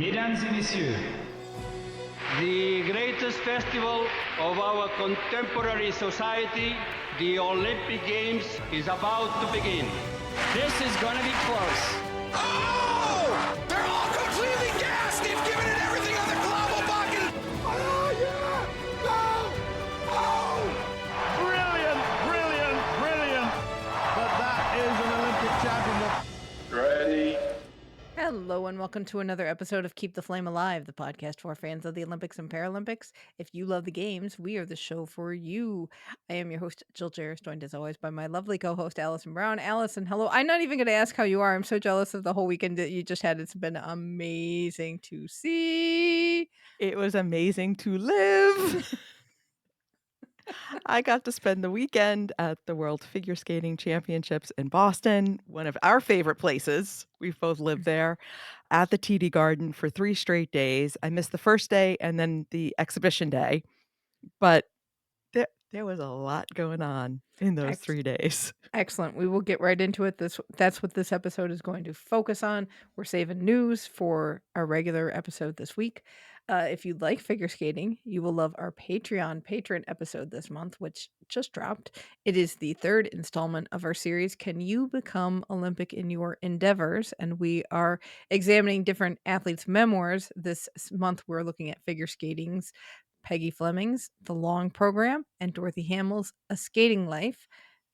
Mesdames et messieurs, the greatest festival of our contemporary society, the Olympic Games, is about to begin. This is gonna be close. Oh! They're all completely gassed! They've given it everything on the global bucket! Oh, yeah! Go! Oh! Brilliant. But that is an Olympic championship. Ready? Hello and welcome to another episode of Keep the Flame Alive, the podcast for fans of the Olympics and Paralympics. If you love the games, we are the show for you. I am your host, Jill Jaracz, joined as always by my lovely co-host, Alison Brown. Alison, hello. I'm not even going to ask how you are. I'm so jealous of the whole weekend that you just had. It's been amazing to see. It was amazing to live. I got to spend the weekend at the World Figure Skating Championships in Boston, one of our favorite places. We've both lived there, at the TD Garden for 3 straight days. I missed the first day and then the exhibition day, but there was a lot going on in those 3 days. Excellent. We will get right into it. That's what this episode is going to focus on. We're saving news for our regular episode this week. If you like figure skating, you will love our Patreon patron episode this month, which just dropped. It is the 3rd installment of our series, Can You Become Olympic in Your Endeavors? And we are examining different athletes' memoirs. This month, we're looking at figure skating's Peggy Fleming's The Long Program and Dorothy Hamill's A Skating Life.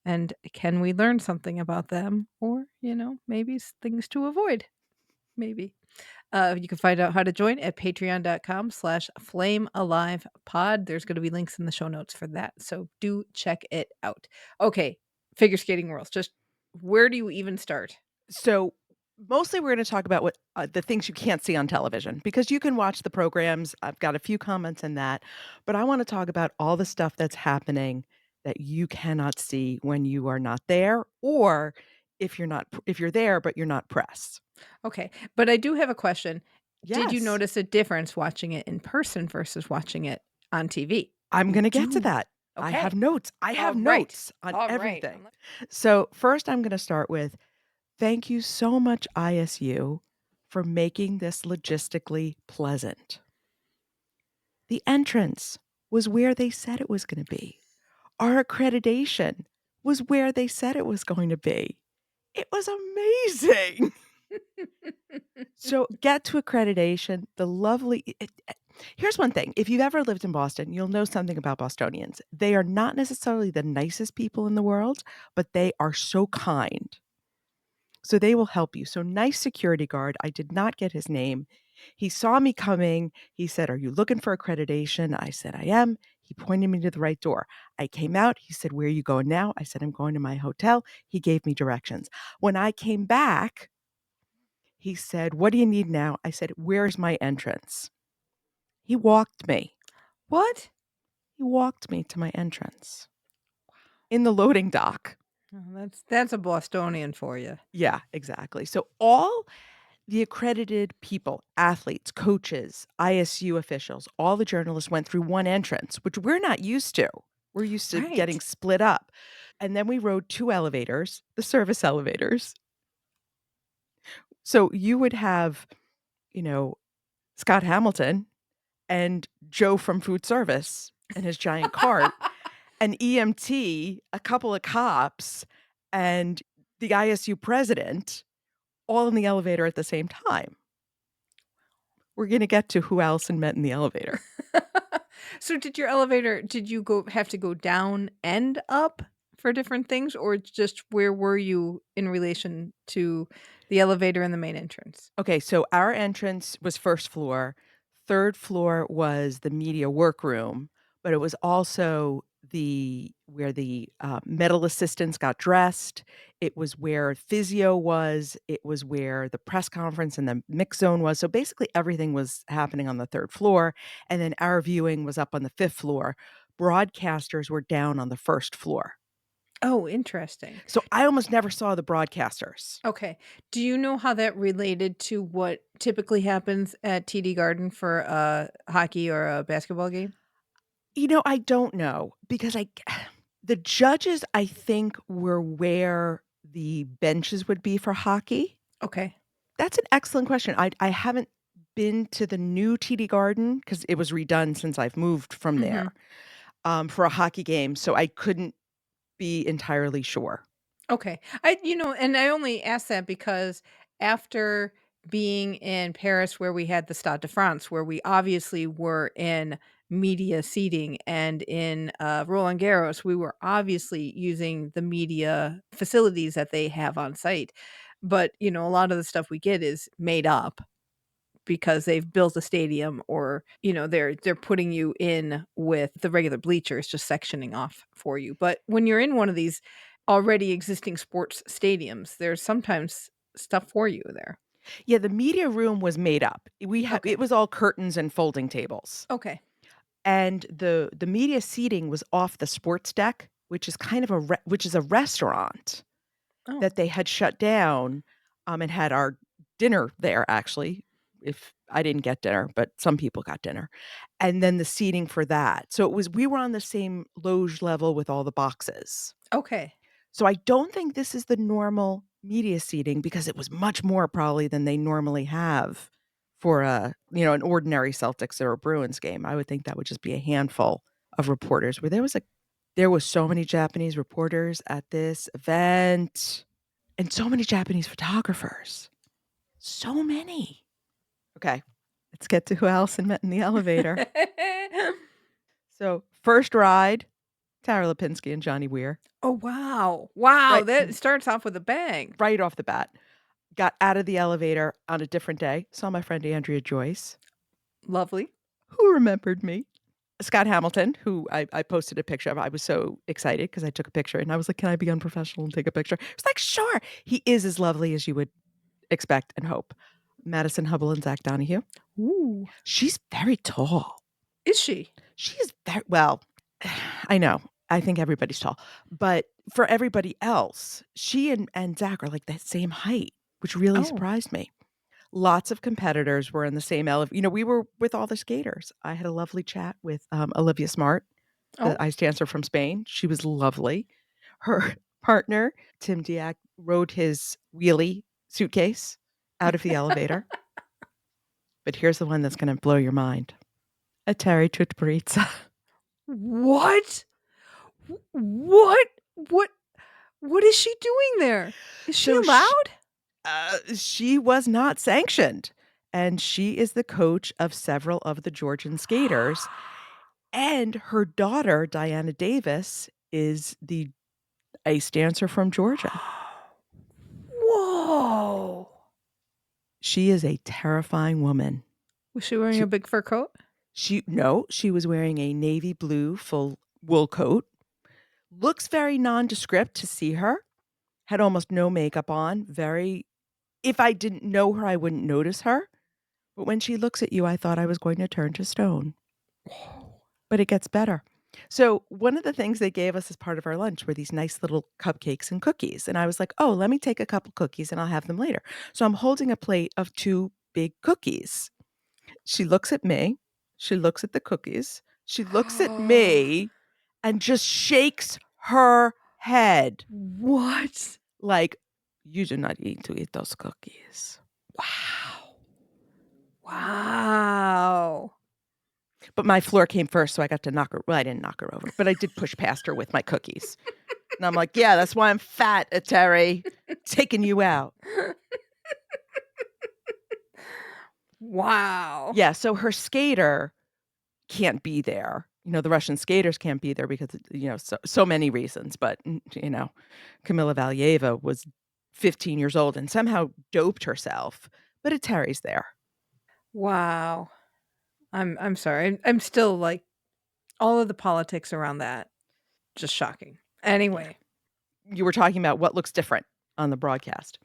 And can we learn something about them? Or, maybe things to avoid. Maybe. You can find out how to join at patreon.com/flamealivepod. There's going to be links in the show notes for that. So do check it out. Okay. Figure skating rules. Just where do you even start? So mostly we're going to talk about what the things you can't see on television, because you can watch the programs. I've got a few comments in that, but I want to talk about all the stuff that's happening that you cannot see when you are not there, or if you're there but you're not press. Okay. But I do have a question. Did you Yes. notice a difference watching it in person versus watching it on TV? I'm going to get to that. I Okay. have notes. I have All right. notes on All right. everything. So first I'm going to start with, thank you so much, ISU, for making this logistically pleasant. The entrance was where they said it was going to be. Our accreditation was where they said it was going to be. It was amazing. So get to accreditation. Here's one thing. If you've ever lived in Boston, you'll know something about Bostonians. They are not necessarily the nicest people in the world, but they are so kind. So they will help you. So nice security guard. I did not get his name. He saw me coming. He said, "Are you looking for accreditation?" I said, "I am." He pointed me to the right door. I came out. He said, "Where are you going now?" I said, "I'm going to my hotel." He gave me directions. When I came back, he said, "What do you need now?" I said, "Where's my entrance?" He walked me. What? He walked me to my entrance in the loading dock. Oh, that's a Bostonian for you. Yeah, exactly. So all the accredited people, athletes, coaches, ISU officials, all the journalists went through one entrance, which we're not used to. We're used to getting Right. split up. And then we rode 2 elevators, the service elevators. So you would have, Scott Hamilton and Joe from food service and his giant cart, an EMT, a couple of cops, and the ISU president all in the elevator at the same time. We're going to get to who Alison met in the elevator. So did you have to go down and up for different things, or just where were you in relation to the elevator and the main entrance? Okay, so our entrance was first floor. 3rd floor was the media workroom, but it was also where the medical assistants got dressed. It was where physio was. It was where the press conference and the mix zone was. So basically everything was happening on the 3rd floor. And then our viewing was up on the 5th floor. Broadcasters were down on the 1st floor. Oh, interesting. So I almost never saw the broadcasters. Okay. Do you know how that related to what typically happens at TD Garden for a hockey or a basketball game? I don't know, because the judges, I think, were where the benches would be for hockey. Okay. That's an excellent question. I haven't been to the new TD Garden because it was redone since I've moved from there for a hockey game, so I couldn't be entirely sure. Okay. And I only asked that because after being in Paris where we had the Stade de France, where we obviously were in media seating, and in Roland Garros, we were obviously using the media facilities that they have on site. But, a lot of the stuff we get is made up because they've built a stadium, or they're putting you in with the regular bleachers, just sectioning off for you. But when you're in one of these already existing sports stadiums, there's sometimes stuff for you there. Yeah, the media room was made up. Okay. It was all curtains and folding tables. Okay. And the media seating was off the sports deck, which is kind of which is a restaurant Oh. that they had shut down, and had our dinner there, actually. If I didn't get dinner, but some people got dinner. And then the seating for that. So we were on the same loge level with all the boxes. Okay. So I don't think this is the normal media seating, because it was much more probably than they normally have for an ordinary Celtics or a Bruins game. I would think that would just be a handful of reporters, where there was so many Japanese reporters at this event, and so many Japanese photographers. So many. Okay, let's get to who Alison met in the elevator. So first ride, Tara Lipinski and Johnny Weir. Oh, wow. Wow. Right. That starts off with a bang. Right off the bat. Got out of the elevator on a different day. Saw my friend Andrea Joyce, Lovely. who remembered me. Scott Hamilton, who I posted a picture of. I was so excited because I took a picture, and I was like, can I be unprofessional and take a picture? He was like, sure. He is as lovely as you would expect and hope. Madison Hubble and Zach Donahue. Ooh. She's very tall. Is she? She is very, well, I know. I think everybody's tall. But for everybody else, she and Zach are like the same height, which really surprised me. Lots of competitors were in the same elevator. We were with all the skaters. I had a lovely chat with Olivia Smart, the ice dancer from Spain. She was lovely. Her partner, Tim Diak, rode his wheelie suitcase out of the elevator. But here's the one that's going to blow your mind. Eteri Tutberidze. What? What? What is she doing there? Is she allowed? She was not sanctioned, and she is the coach of several of the Georgian skaters. And her daughter, Diana Davis, is the ice dancer from Georgia. Whoa. She is a terrifying woman. Was she wearing a big fur coat? She was wearing a navy blue full wool coat. Looks very nondescript to see her. Had almost no makeup on. If I didn't know her, I wouldn't notice her. But when she looks at you, I thought I was going to turn to stone. But it gets better. So one of the things they gave us as part of our lunch were these nice little cupcakes and cookies. And I was like, oh, let me take a couple cookies and I'll have them later. So I'm holding a plate of 2 big cookies. She looks at me. She looks at the cookies. She looks at me and just shakes her head. What? Like, you do not need to eat those cookies. Wow. But my floor came first, so I got to knock her. Well, I didn't knock her over, but I did push past her with my cookies. And I'm like, yeah, that's why I'm fat, Eteri. Taking you out. Wow. Yeah, so her skater can't be there. The Russian skaters can't be there because, so many reasons. But, Kamila Valieva was 15 years old and somehow doped herself. But Eteri's there. Wow. I'm sorry. I'm still like, all of the politics around that, just shocking. Anyway. You were talking about what looks different on the broadcast.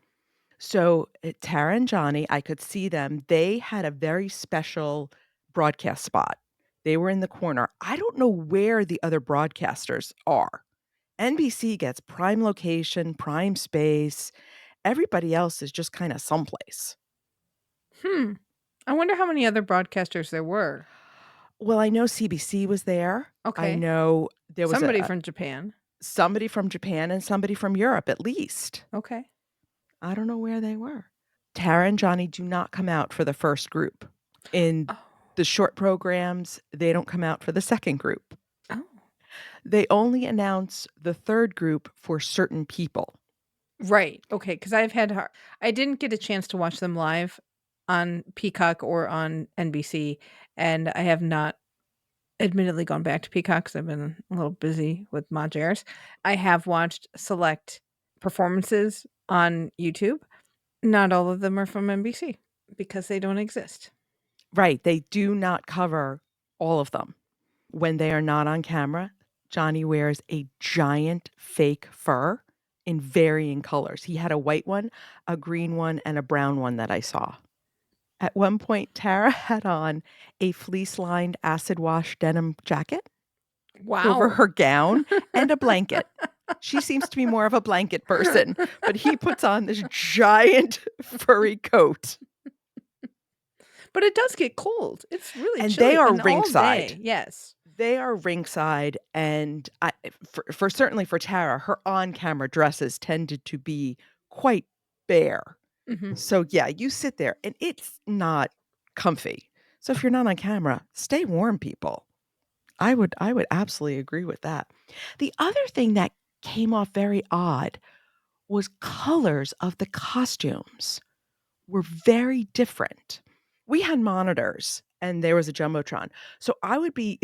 So Tara and Johnny, I could see them. They had a very special broadcast spot. They were in the corner. I don't know where the other broadcasters are. NBC gets prime location, prime space. Everybody else is just kind of someplace. I wonder how many other broadcasters there were. Well, I know CBC was there. Okay. I know there was somebody from Japan. Somebody from Japan and somebody from Europe, at least. Okay. I don't know where they were. Tara and Johnny do not come out for the first group. In Oh. the short programs, they don't come out for the second group. Oh. They only announce the third group for certain people. Right. Okay. Because I didn't get a chance to watch them live on Peacock or on NBC, and I have not admittedly gone back to Peacock because I've been a little busy with Majers. I have watched select performances on YouTube. Not all of them are from NBC because they don't exist. Right. They do not cover all of them. When they are not on camera, Johnny wears a giant fake fur in varying colors. He had a white one, a green one, and a brown one that I saw. At one point, Tara had on a fleece-lined acid wash denim jacket over Wow. her gown and a blanket. She seems to be more of a blanket person, but he puts on this giant furry coat. But it does get cold. It's really And chilly. they are and all ringside. day. Yes. They are ringside, and for certainly for Tara, her on-camera dresses tended to be quite bare. Mhm. So, yeah, you sit there, and it's not comfy. So if you're not on camera, stay warm, people. I would absolutely agree with that. The other thing that came off very odd was colors of the costumes were very different. We had monitors and there was a jumbotron. So I would be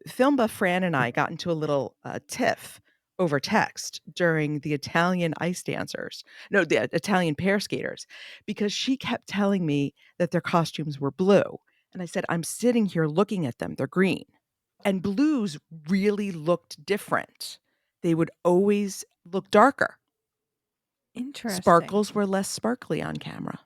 film buff Fran and I got into a little tiff over text during the Italian ice dancers. No, the Italian pair skaters, because she kept telling me that their costumes were blue. And I said, I'm sitting here looking at them. They're green. And blues really looked different. They would always look darker. Interesting. Sparkles were less sparkly on camera.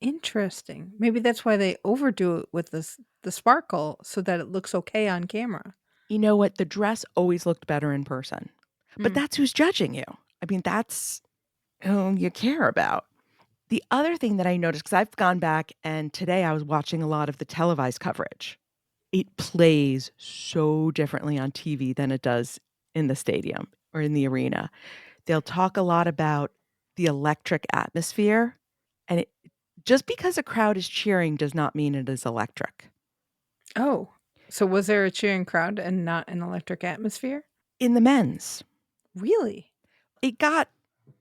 Interesting. Maybe that's why they overdo it with the sparkle so that it looks okay on camera. You know what? The dress always looked better in person. But Mm. that's who's judging you. I mean, that's who you care about. The other thing that I noticed, because I've gone back and today I was watching a lot of the televised coverage. It plays so differently on TV than it does in the stadium or in the arena. They'll talk a lot about the electric atmosphere. And just because a crowd is cheering does not mean it is electric. Oh. So was there a cheering crowd and not an electric atmosphere? In the men's, Really? it got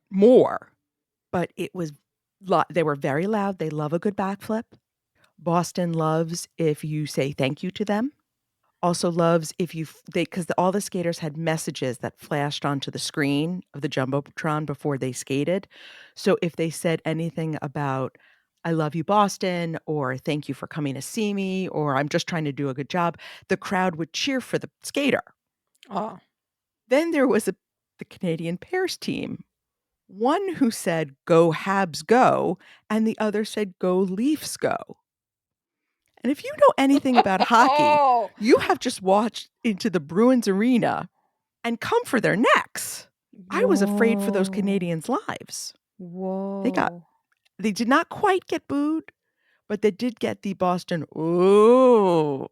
more, but it was they were very loud. They love a good backflip. Boston loves if you say thank you to them. Also loves if because all the skaters had messages that flashed onto the screen of the jumbotron before they skated. So if they said anything about I love you, Boston, or thank you for coming to see me, or I'm just trying to do a good job, the crowd would cheer for the skater. Oh. Then there was the Canadian pairs team. One who said, "Go Habs go," and the other said, "Go Leafs go." And if you know anything about hockey, you have just watched into the Bruins arena and come for their necks. I was afraid for those Whoa. Canadians' lives. Whoa. They did not quite get booed, but they did get the Boston, ooh.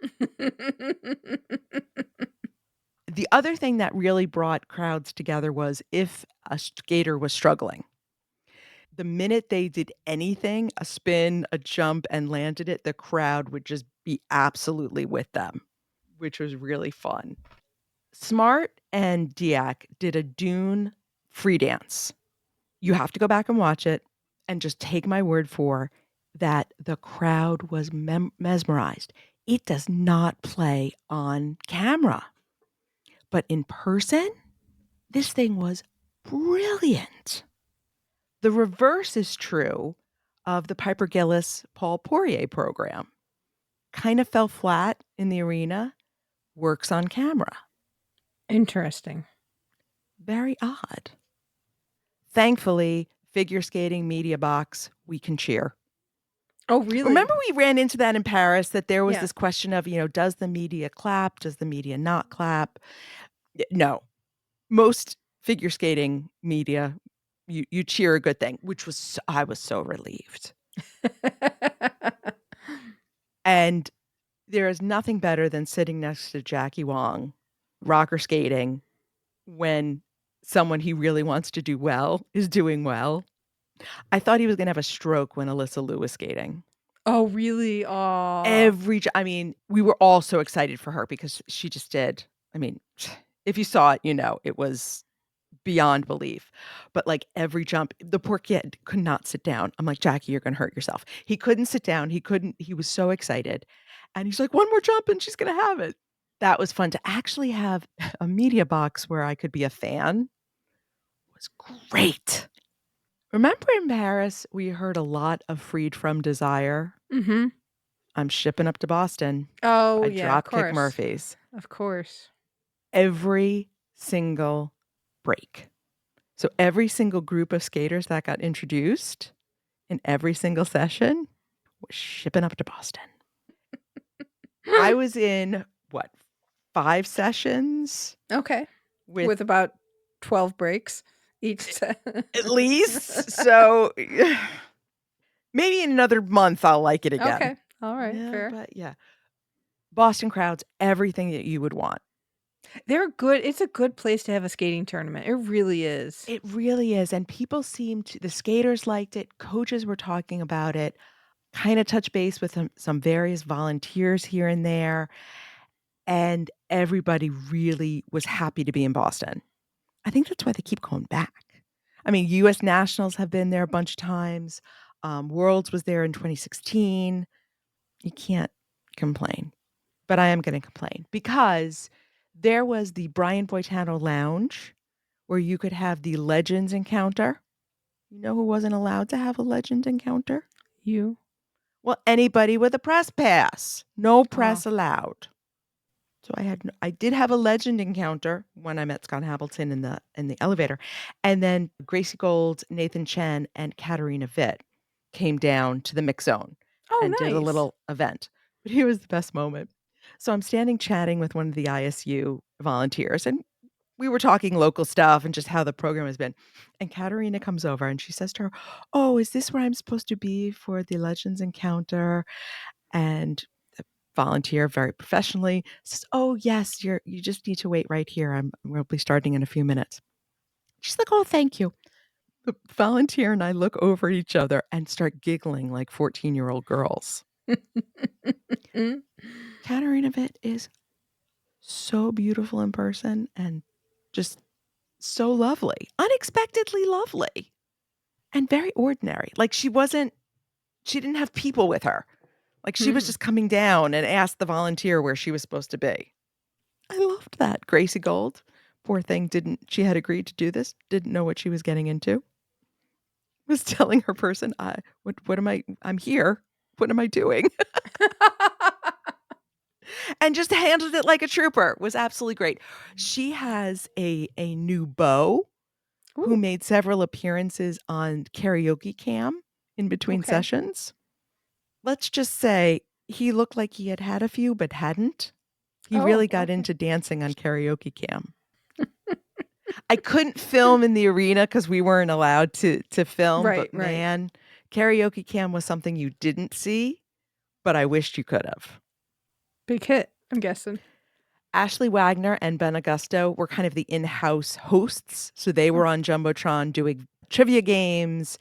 The other thing that really brought crowds together was if a skater was struggling. The minute they did anything, a spin, a jump, and landed it, the crowd would just be absolutely with them, which was really fun. Smart and Diak did a Dune free dance. You have to go back and watch it and just take my word for that the crowd was mesmerized. It does not play on camera. But in person, this thing was brilliant. The reverse is true of the Piper Gillis Paul Poirier program. Kind of fell flat in the arena, works on camera. Interesting. Very odd. Thankfully, figure skating media box, we can cheer. Oh, really? Remember we ran into that in Paris, that there was Yeah. this question of, does the media clap? Does the media not clap? No. Most figure skating media, you cheer a good thing, which was, I was so relieved. And there is nothing better than sitting next to Jackie Wong, rocker skating, when someone he really wants to do well is doing well. I thought he was going to have a stroke when Alysa Liu was skating. Oh, really? Aw. I mean, we were all so excited for her because she just did. I mean, if you saw it, you know, it was beyond belief. But like every jump, the poor kid could not sit down. I'm like, Jackie, you're going to hurt yourself. He couldn't sit down. He was so excited. And he's like, one more jump and she's going to have it. That was fun to actually have a media box where I could be a fan. Was great. Remember in Paris, we heard a lot of Freed from Desire? Mm-hmm. I'm shipping up to Boston Oh, by yeah, of Dropkick course. Murphys. Of course. Every single break. So every single group of skaters that got introduced in every single session was shipping up to Boston. I was in, 5 sessions? Okay. With With about 12 breaks each set. at least. So maybe in another month I'll like it again. Okay. All right. Yeah, Fair. but yeah. Boston crowds, everything that you would want. They're good. It's a good place to have a skating tournament. It really is. It really is. And people the skaters liked it. Coaches were talking about it, kind of touch base with some various volunteers here and there. And everybody really was happy to be in Boston. I think that's why they keep going back. I mean, US Nationals have been there a bunch of times. Worlds was there in 2016. You can't complain. But I am going to complain because there was the Brian Boitano Lounge where you could have the Legends encounter. You know who wasn't allowed to have a Legend encounter? You. Well, anybody with a press pass. No press allowed. So I did have a Legend encounter when I met Scott Hamilton in the elevator. And then Gracie Gold, Nathan Chen, and Katarina Witt came down to the mix zone and did a nice. little event. But here was the best moment. So I'm standing chatting with one of the ISU volunteers, and we were talking local stuff and just how the program has been. And Katarina comes over and she says to her, "Oh, is this where I'm supposed to be for the Legends encounter?" And the volunteer very professionally says, "Oh, yes, you just need to wait right here. We'll be starting in a few minutes." She's like, "Oh, thank you." The volunteer and I look over at each other and start giggling like 14-year-old girls. Katarina Witt is so beautiful in person and just so lovely, unexpectedly lovely, and very ordinary. Like she didn't have people with her. Like she was just coming down and asked the volunteer where she was supposed to be. I loved that. Gracie Gold, poor thing, she had agreed to do this, didn't know what she was getting into. Was telling her person, I'm here. What am I doing? And just handled it like a trooper. Was absolutely great. She has a new beau who made several appearances on Karaoke Cam in between sessions. Let's just say he looked like he had had a few but hadn't. He really got into dancing on Karaoke Cam. I couldn't film in the arena because we weren't allowed to film. Right, but man, Karaoke Cam was something you didn't see, but I wished you could have. Big hit, I'm guessing. Ashley Wagner and Ben Augusto were kind of the in-house hosts. So they were on Jumbotron doing trivia games.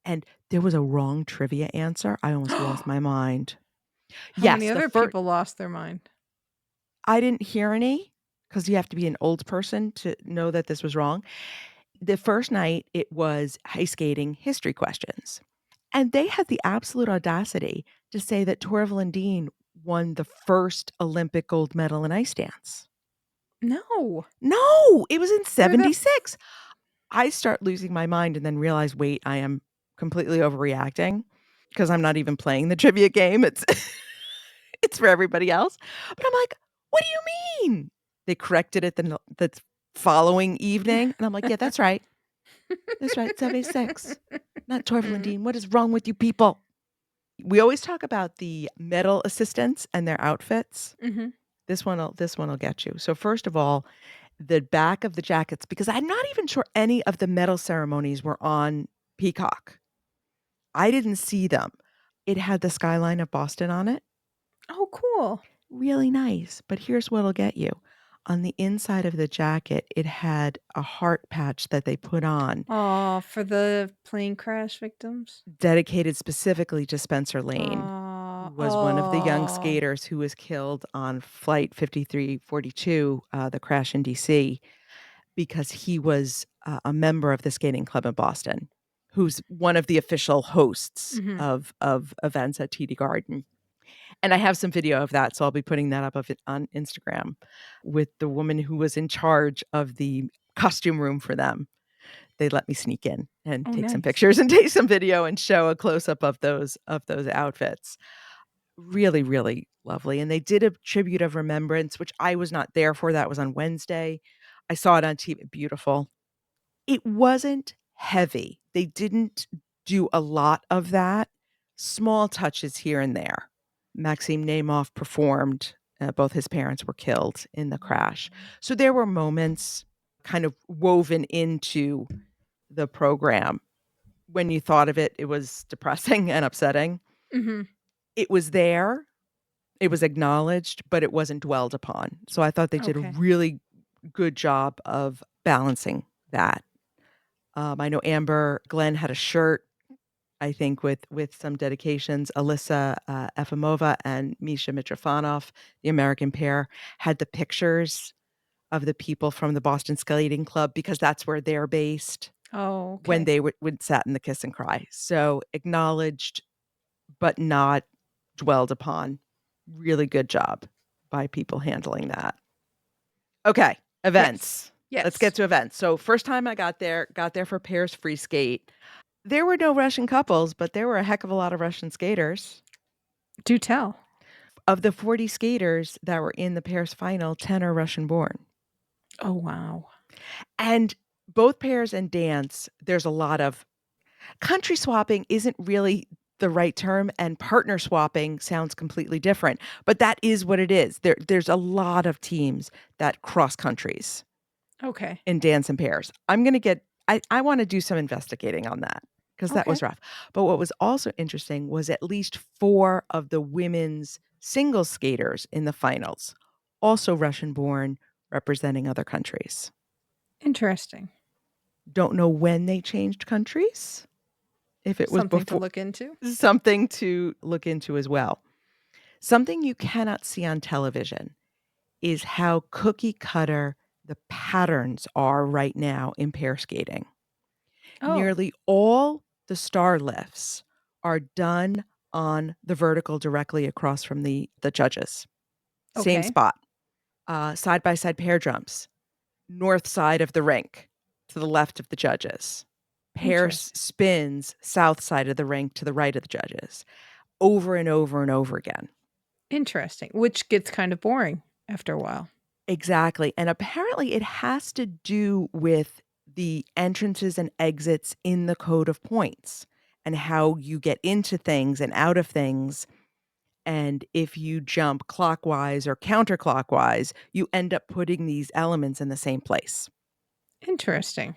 And there was a wrong trivia answer. I almost lost my mind. How many other people lost their mind? I didn't hear any because you have to be an old person to know that this was wrong. The first night, it was ice skating history questions. And they had the absolute audacity to say that Torvill Dean won the first Olympic gold medal in ice dance. No, it was in 76. I start losing my mind and then realize, wait, I am completely overreacting because I'm not even playing the trivia game. It's it's for everybody else. But I'm like, what do you mean? They corrected it the following evening. And I'm like, yeah, that's right. That's right. 76. Not Torvill Dean. What is wrong with you people? We always talk about the medal assistants and their outfits. Mm-hmm. This one will get you. So first of all, the back of the jackets, because I'm not even sure any of the medal ceremonies were on Peacock. I didn't see them. It had the skyline of Boston on it. Oh, cool. Really nice. But here's what'll get you. On the inside of the jacket, it had a heart patch that they put on. Oh, for the plane crash victims? Dedicated specifically to Spencer Lane. was one of the young Oh. skaters who was killed on Flight 5342, the crash in DC, because he was a member of the skating club in Boston, who's one of the official hosts Mhm. of events at TD Garden. And I have some video of that, so I'll be putting that up of it on Instagram with the woman who was in charge of the costume room for them. They let me sneak in and Oh, take some nice. pictures and take some video and show a close up of those outfits. Really, really lovely. And they did a tribute of remembrance, which I was not there for. That was on Wednesday. I saw it on TV. Beautiful. It wasn't heavy. They didn't do a lot of that. Small touches here and there. Maxim Nemov performed. Both his parents were killed in the crash. So there were moments kind of woven into the program. When you thought of it, it was depressing and upsetting. Mhm. It was there. It was acknowledged, but it wasn't dwelled upon. So I thought they did a Okay. really good job of balancing that. I know Amber Glenn had a shirt, I think, with some dedications. Alysa Efimova and Misha Mitrofanov, the American pair, had the pictures of the people from the Boston Skating Club because that's where they're based Oh, okay. when they would sat in the kiss and cry. So acknowledged, but not dwelled upon. Really good job by people handling that. Okay, events. Yes. Let's get to events. So first time I got there for pairs free skate. There were no Russian couples, but there were a heck of a lot of Russian skaters. Do tell. Of the 40 skaters that were in the pairs final, 10 are Russian born. Oh, wow. And both pairs and dance, there's a lot of country swapping isn't really the right term, and partner swapping sounds completely different. But that is what it is. There's a lot of teams that cross countries Okay. in dance and pairs. I want to do some investigating on that because that was Okay. rough. But what was also interesting was at least 4 of the women's single skaters in the finals, also Russian born, representing other countries. Interesting. Don't know when they changed countries. If it was Something to before, look into. something to look into as well. Something you cannot see on television is how cookie cutter the patterns are right now in pair skating. Oh. Nearly all the star lifts are done on the vertical directly across from the judges. Same Okay. spot. Side-by-side pair jumps. North side of the rink to the left of the judges. Pair Interesting. spins south side of the rink to the right of the judges. Over and over and over again. Interesting. Which gets kind of boring after a while. Exactly. And apparently it has to do with the entrances and exits in the code of points and how you get into things and out of things. And if you jump clockwise or counterclockwise, you end up putting these elements in the same place. Interesting.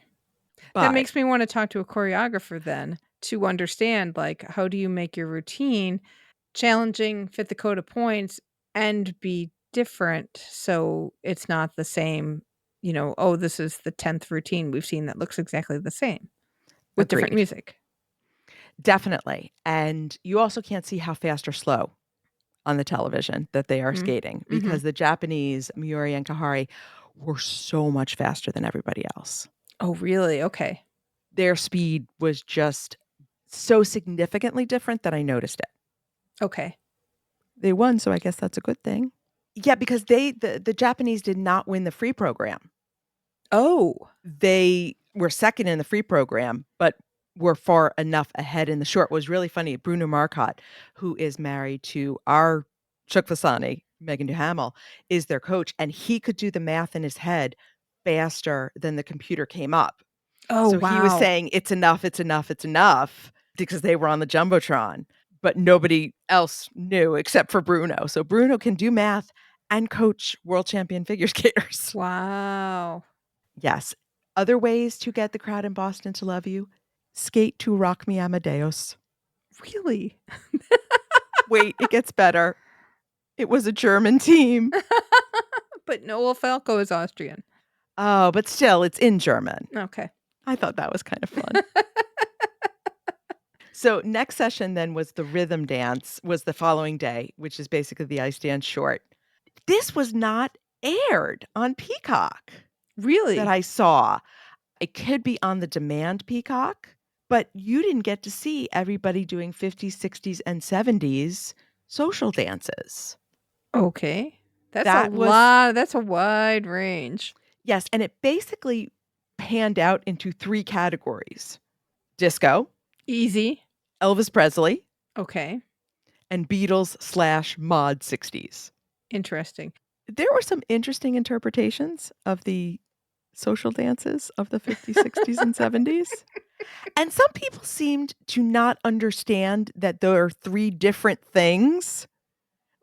But That makes me want to talk to a choreographer then to understand, like, how do you make your routine challenging, fit the code of points, and be different so it's not the same, oh, this is the 10th routine we've seen that looks exactly the same with different agreed. music. Definitely. And you also can't see how fast or slow on the television that they are Mhm. skating because the Japanese, Miuri and Kaori, were so much faster than everybody else. Oh, really? Okay. Their speed was just so significantly different that I noticed it. Okay. They won, so I guess that's a good thing. Yeah, because the Japanese did not win the free program. Oh. They were second in the free program, but were far enough ahead in the short. It was really funny. Bruno Marcotte, who is married to our Chukvasani, Megan Duhamel, is their coach, and he could do the math in his head faster than the computer came up. Oh, So he was wow. saying, it's enough, it's enough, it's enough, because they were on the Jumbotron. But nobody else knew except for Bruno. So Bruno can do math and coach world champion figure skaters. Wow. Yes. Other ways to get the crowd in Boston to love you: skate to Rock Me Amadeus. Really? Wait, it gets better. It was a German team. But Noel Falco is Austrian. Oh, but still, it's in German. Okay. I thought that was kind of fun. So next session then was the rhythm dance, was the following day, which is basically the ice dance short. This was not aired on Peacock that Really? I saw. It could be on the demand Peacock, but you didn't get to see everybody doing 50s, 60s, and 70s social dances. Okay. That's a That was, lot. That's a wide range. yes, and it basically panned out into 3 categories: disco, Easy. Elvis Presley, Okay. and Beatles/mod 60s. Interesting. There were some interesting interpretations of the social dances of the 50s, 60s, and 70s. And some people seemed to not understand that there are 3 different things.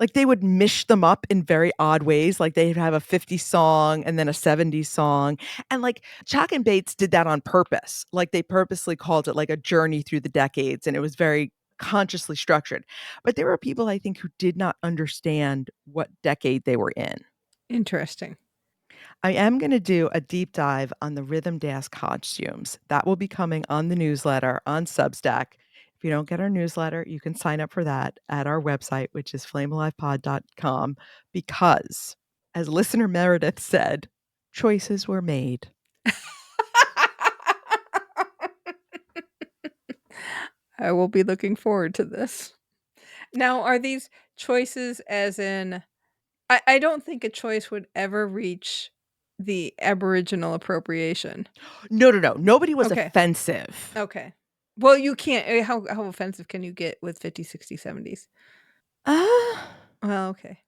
Like, they would mish them up in very odd ways. Like, they'd have a 50s song and then a 70s song. And, like, Chalk and Bates did that on purpose. Like, they purposely called it, like, a journey through the decades, and it was very consciously structured. But there were people, I think, who did not understand what decade they were in. Interesting. I am going to do a deep dive on the rhythm dance costumes. That will be coming on the newsletter on Substack. If you don't get our newsletter, you can sign up for that at our website, which is flamealivepod.com, because, as listener Meredith said, choices were made. I will be looking forward to this. Now, are these choices as in I don't think a choice would ever reach the Aboriginal appropriation. No. Nobody was Okay. offensive. Okay. Well, you can't how offensive can you get with 50, 60, 70s? Uh, Well, okay.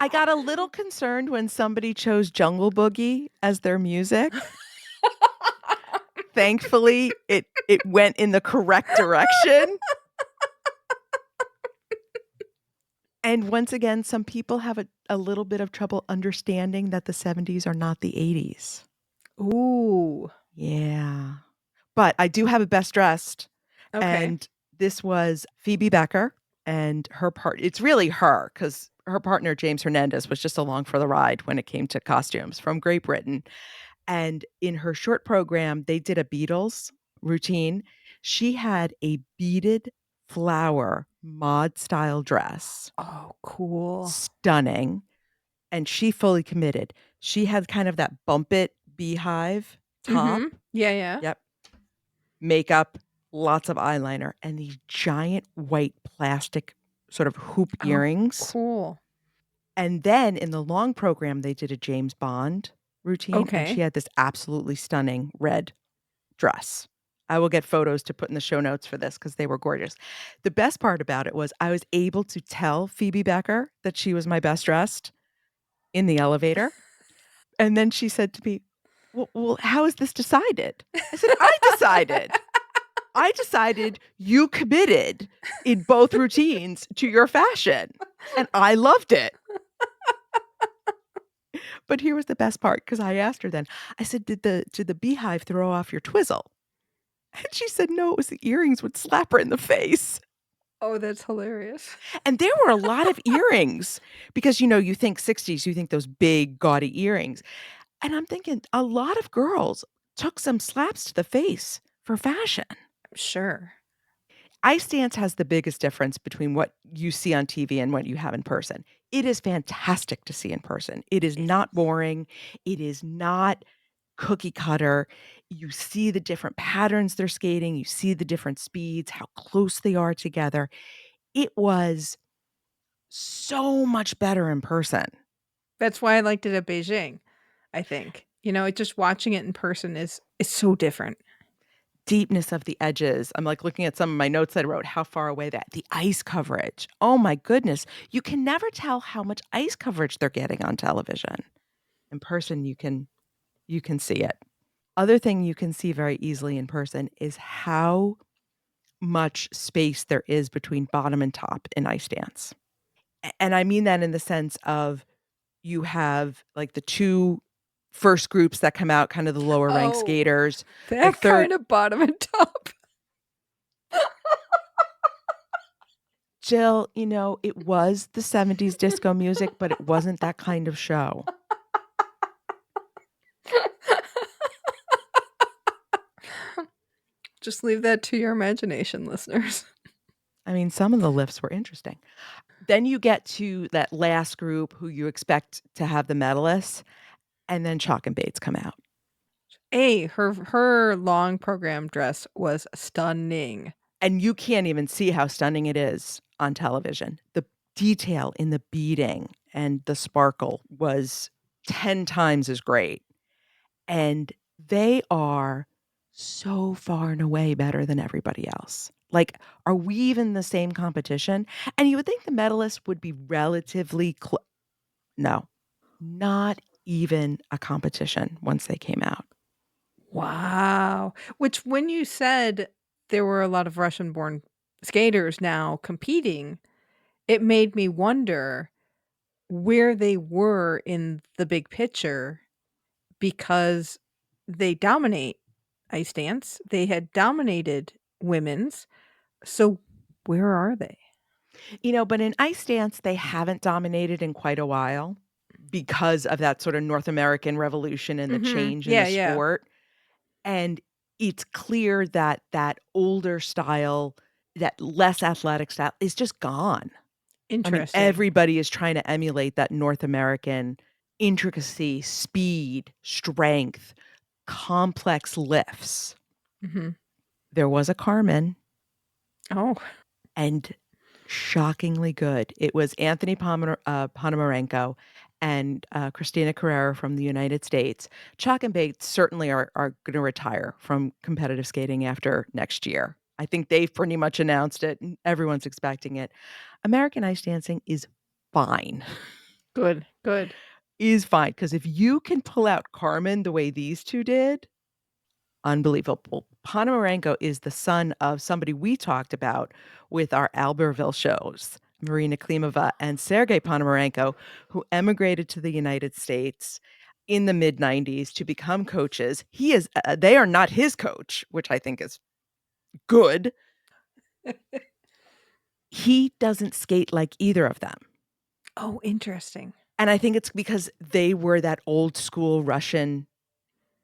I got a little concerned when somebody chose Jungle Boogie as their music. Thankfully, it went in the correct direction. And once again, some people have a little bit of trouble understanding that the 70s are not the 80s. Ooh. Yeah. But I do have a best dressed. Okay. And this was Phoebe Becker and her it's really her, because her partner, James Hernandez, was just along for the ride when it came to costumes from Great Britain. And in her short program, they did a Beatles routine. She had a beaded flower mod style dress. Oh, cool. Stunning. And she fully committed. She had kind of that bump it beehive top. Mhm. Yeah. Yep. Makeup, lots of eyeliner, and these giant white plastic sort of hoop Oh, earrings. cool. And then in the long program, they did a James Bond routine, and Okay. she had this absolutely stunning red dress. I will get photos to put in the show notes for this because they were gorgeous. The best part about it was I was able to tell Phoebe Becker that she was my best dressed in the elevator. And then she said to me, well, how is this decided? I said, I decided you committed in both routines to your fashion, and I loved it. But here was the best part, because I asked her then, I said, did the beehive throw off your twizzle? And she said, no, it was the earrings would slap her in the face. Oh, that's hilarious. And there were a lot of earrings because, you think 60s, you think those big gaudy earrings. And I'm thinking a lot of girls took some slaps to the face for fashion. Sure. Ice dance has the biggest difference between what you see on TV and what you have in person. It is fantastic to see in person. It is not boring. It is not cookie cutter. You see the different patterns they're skating. You see the different speeds, how close they are together. It was so much better in person. That's why I liked it at Beijing, I think. Just watching it in person is so different. Deepness of the edges. I'm like looking at some of my notes that I wrote, how far away the ice coverage. Oh my goodness. You can never tell how much ice coverage they're getting on television. In person, you can see it. Other thing you can see very easily in person is how much space there is between bottom and top in ice dance. And I mean that in the sense of you have like the 2 first groups that come out, kind of the lower rank Oh, skaters. The that third, kind of bottom and top. Jill, it was the 70s disco music, but it wasn't that kind of show. Just leave that to your imagination, listeners. I mean, some of the lifts were interesting. Then you get to that last group who you expect to have the medalists, and then Chalk and Bates come out. Her long program dress was stunning. And you can't even see how stunning it is on television. The detail in the beading and the sparkle was 10 times as great. And they are so far and away better than everybody else. Like, are we even the same competition? And you would think the medalists would be relatively no, not even a competition once they came out. Wow. Which, when you said there were a lot of Russian-born skaters now competing, it made me wonder where they were in the big picture, because they dominate ice dance. They had dominated women's. So where are they? But in ice dance, they haven't dominated in quite a while because of that sort of North American revolution and the change in the Yeah. sport. And it's clear that that older style, that less athletic style is just gone. I mean, Interesting. everybody is trying to emulate that North American intricacy, speed, strength, complex lifts. Mhm. There was a Carmen, Oh, and shockingly good. It was Anthony Ponomarenko and Christina Carrera from the United States. Chalk and Bates certainly are going to retire from competitive skating after next year. I think they've pretty much announced it, and everyone's expecting it. American ice dancing is fine. good. Is fine, because if you can pull out Carmen the way these two did, unbelievable. Ponomarenko is the son of somebody we talked about with our Albertville shows, Marina Klimova and Sergei Ponomarenko, who emigrated to the United States in the mid 90s to become coaches. They are not his coach, which I think is good. He doesn't skate like either of them. Oh, interesting. And I think it's because they were that old school Russian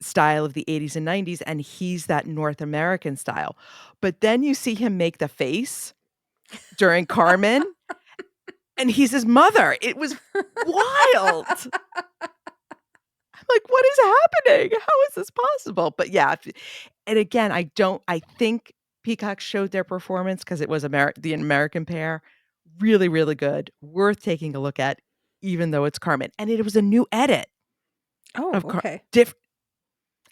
style of the 80s and 90s, and he's that North American style. But then you see him make the face during Carmen, and he's his mother. It was wild. I'm like, what is happening? How is this possible? But yeah, and again, I think Peacock showed their performance because it was the American pair. Really, really good. Worth taking a look at, even though it's Carmen. And it was a new edit Oh, of okay.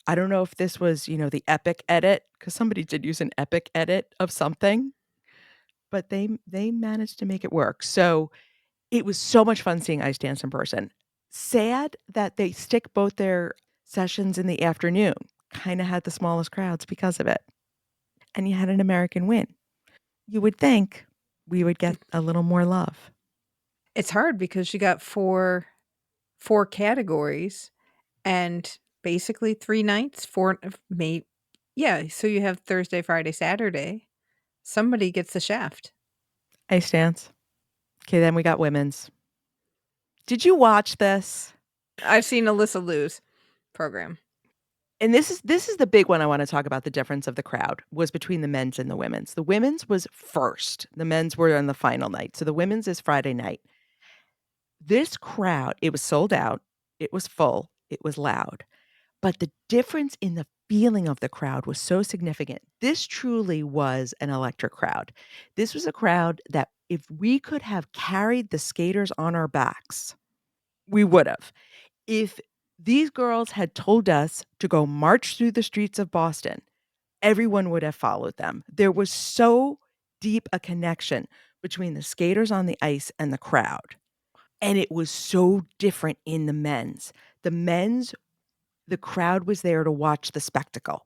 I don't know if this was, the epic edit, because somebody did use an epic edit of something, but they managed to make it work. So it was so much fun seeing ice dance in person. Sad that they stick both their sessions in the afternoon. Kind of had the smallest crowds because of it. And you had an American win. You would think we would get a little more love. It's hard because you got four categories and basically 3 nights, 4 yeah, so you have Thursday, Friday, Saturday. Somebody gets the shaft. Ice dance. Okay, then we got women's. Did you watch this? I've seen Alysa lose program. And this is the big one I want to talk about. The difference of the crowd was between the men's and the women's. The women's was first. The men's were on the final night. So the women's is Friday night. This crowd, it was sold out. It was full. It was loud. But the difference in the feeling of the crowd was so significant. This truly was an electric crowd. This was a crowd that if we could have carried the skaters on our backs, we would have. If these girls had told us to go march through the streets of Boston, everyone would have followed them. There was so deep a connection between the skaters on the ice and the crowd. And it was so different in the men's. The crowd was there to watch the spectacle.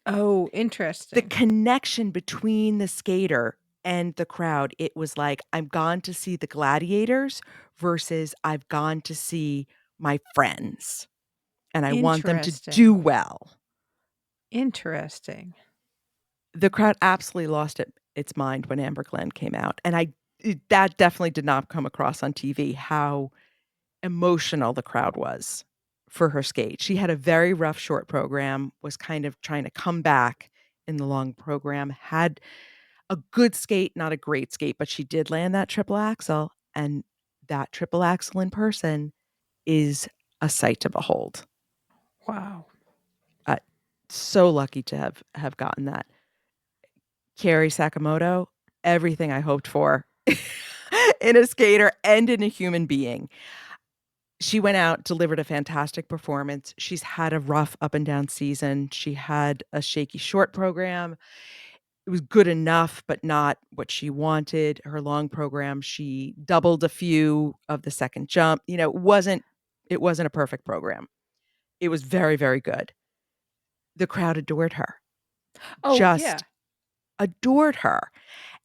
Oh, The interesting. connection between the skater and the crowd, it was like, I'm gone to see the gladiators versus I've gone to see my friends. And I want them to do Interesting. well. Interesting. The crowd absolutely lost its mind when Amber Glenn came out. And that definitely did not come across on TV, how emotional the crowd was for her skate. She had a very rough short program, was kind of trying to come back in the long program, had a good skate, not a great skate, but she did land that triple axel. And that triple axel in person is a sight to behold. Wow. Uh, so lucky to have gotten that. Kaori Sakamoto, everything I hoped for in a skater and in a human being. She went out, delivered a fantastic performance. She's had a rough up and down season. She had a shaky short program. It was good enough, but not what she wanted. Her long program, she doubled a few of the second jump. It wasn't a perfect program. It was very, very good. The crowd adored her. Oh, yeah. Just adored her.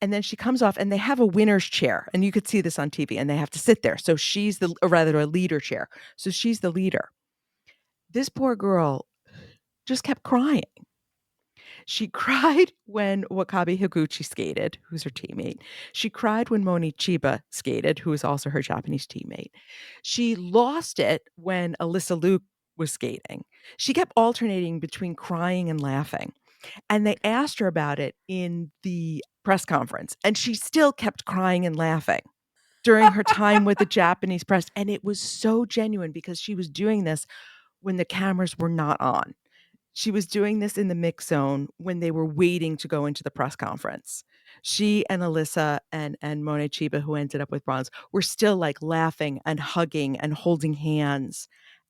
And then she comes off and they have a winner's chair. And you could see this on TV and they have to sit there. So or rather a leader chair. So she's the leader. This poor girl just kept crying. She cried when Wakabe Higuchi skated, who's her teammate. She cried when Moni Chiba skated, who is also her Japanese teammate. She lost it when Alysa Luke was skating. She kept alternating between crying and laughing. And they asked her about it in the press conference, and she still kept crying and laughing during her time with the Japanese press. And it was so genuine because she was doing this when the cameras were not on. She was doing this in the mix zone when they were waiting to go into the press conference. She and Alysa and Monet Chiba, who ended up with bronze, were still like laughing and hugging and holding hands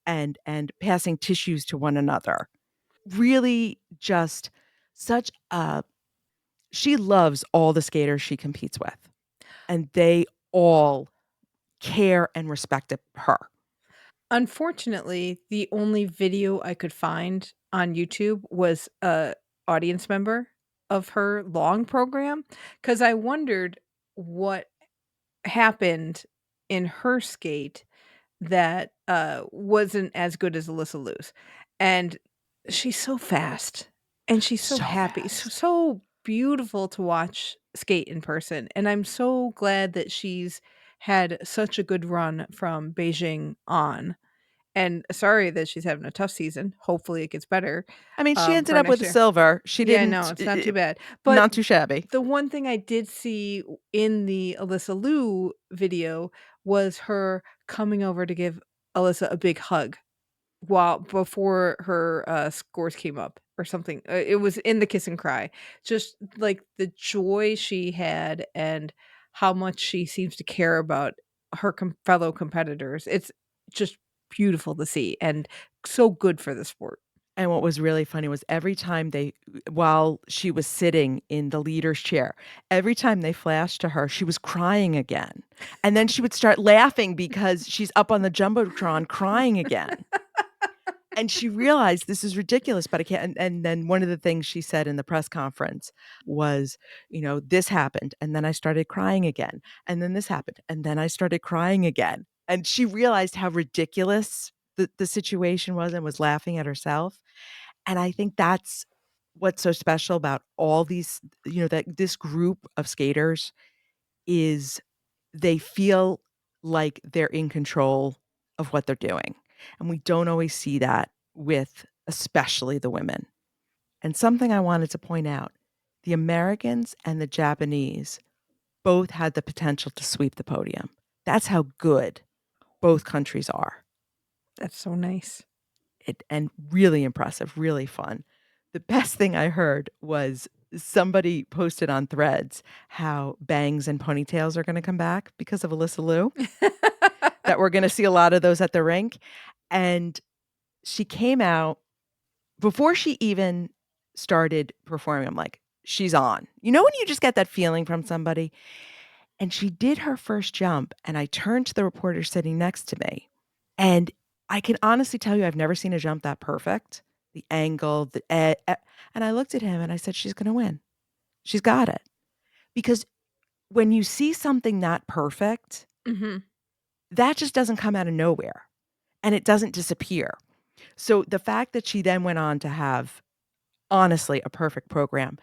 and passing tissues to one another. Really just such a she loves all the skaters she competes with, and they all care and respect her. Unfortunately, the only video I could find on YouTube was a audience member of her long program because I wondered what happened in her skate that wasn't as good as Alyssa Luce. And she's so fast and she's so So happy. So, fast. so beautiful to watch skate in person. And I'm so glad that she's had such a good run from Beijing on. And sorry that she's having a tough season. Hopefully it gets better I mean, she ended for up with next a year. silver. She Yeah, no, didn't it's not too bad. But not too shabby. the one thing I did see in the Alyssa Liu video was her coming over to give Alyssa a big hug while before her scores came up or something. It was in the kiss and cry. Just like the joy she had and how much she seems to care about her fellow competitors. It's just beautiful to see and so good for the sport. And what was really funny was every time while she was sitting in the leader's chair, every time they flashed to her, she was crying again. And then she would start laughing because she's up on the Jumbotron crying again. And she realized this is ridiculous, but I can't. And then one of the things she said in the press conference was, this happened. And then I started crying again. And then this happened. And then I started crying again. And she realized how ridiculous the situation was and was laughing at herself. And I think that's what's so special about all these, that this group of skaters is they feel like they're in control of what they're doing. And we don't always see that with especially the women. And something I wanted to point out, the Americans and the Japanese both had the potential to sweep the podium. That's how good both countries are. That's so nice. And really impressive, really fun. The best thing I heard was somebody posted on Threads how bangs and ponytails are going to come back because of Alyssa Liu, that we're going to see a lot of those at the rink. And she came out before she even started performing. I'm like, she's on. You know when you just get that feeling from somebody? And she did her first jump, and I turned to the reporter sitting next to me, and I can honestly tell you I've never seen a jump that perfect. The angle, and I looked at him and I said, she's going to win. She's got it. Because when you see something that perfect, Mhm. that just doesn't come out of nowhere and it doesn't disappear. So the fact that she then went on to have, honestly, a perfect program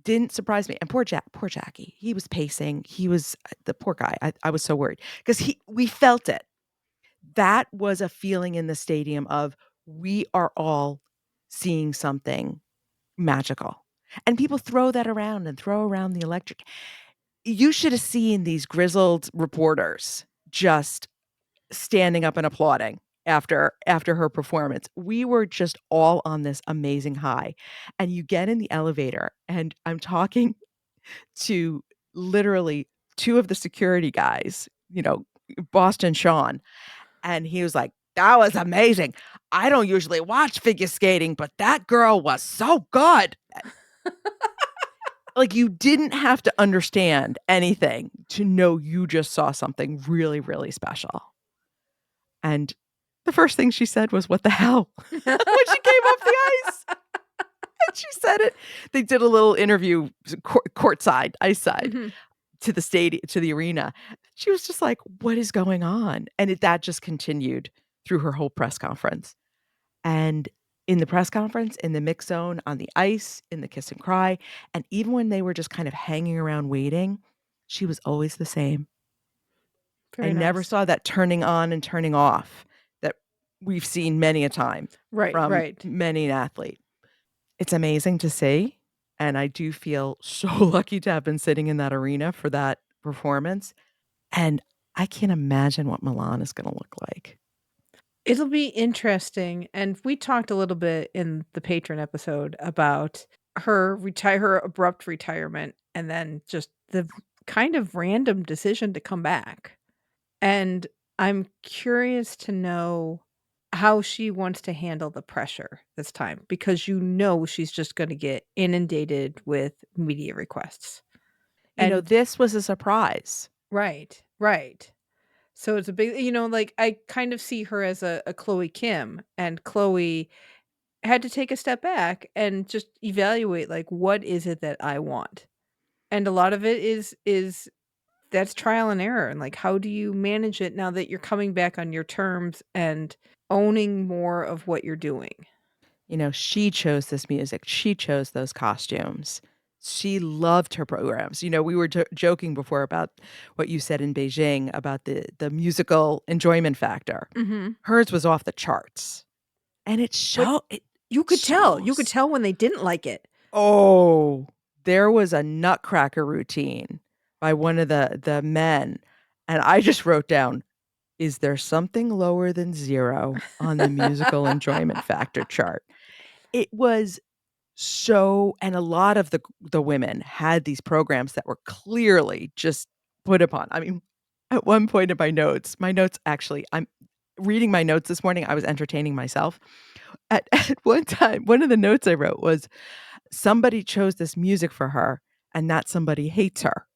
didn't surprise me. And poor Jackie, he was pacing. He was the poor guy. I was so worried because we felt it. That was a feeling in the stadium of we are all seeing something magical. And people throw that around and throw around the electric. You should have seen these grizzled reporters just standing up and applauding after her performance. We were just all on this amazing high. And you get in the elevator, and I'm talking to literally 2 of the security guys, Boston Sean, and he was like, "That was amazing. I don't usually watch figure skating, but that girl was so good." Like, you didn't have to understand anything to know you just saw something really, really special. And the first thing she said was, "What the hell?" when she came off the ice. And she said it. They did a little interview courtside, ice side, Mhm. to the arena. She was just like, "What is going on?" And that just continued through her whole press conference. And in the press conference, in the mix zone, on the ice, in the kiss and cry, and even when they were just kind of hanging around waiting, she was always the same. I Very never nice. saw that turning on and turning off that we've seen many a time Right, from right. many an athlete. It's amazing to see, and I do feel so lucky to have been sitting in that arena for that performance, and I can't imagine what Milan is gonna look like. It'll be interesting, and we talked a little bit in the patron episode about her abrupt retirement, and then just the kind of random decision to come back. And I'm curious to know how she wants to handle the pressure this time, because she's just gonna get inundated with media requests. And This was a surprise. right, right. So it's a big, like, I kind of see her as a Chloe Kim, and Chloe had to take a step back and just evaluate, like, what is it that I want? And a lot of it is that's trial and error, and, like, how do you manage it now that you're coming back on your terms and owning more of what you're doing? She chose this music. She chose those costumes. She loved her programs. We were joking before about what you said in Beijing about the musical enjoyment factor. Mhm. Hers was off the charts, and But it you could shows. tell when they didn't like it. Oh, there was a nutcracker routine by one of the men, and I just wrote down, "Is there something lower than 0 on the musical enjoyment factor chart?" It was and a lot of the women had these programs that were clearly just put upon. I mean, at one point in my notes actually, I'm reading my notes this morning, I was entertaining myself. At one time, one of the notes I wrote was, "Somebody chose this music for her, and that somebody hates her."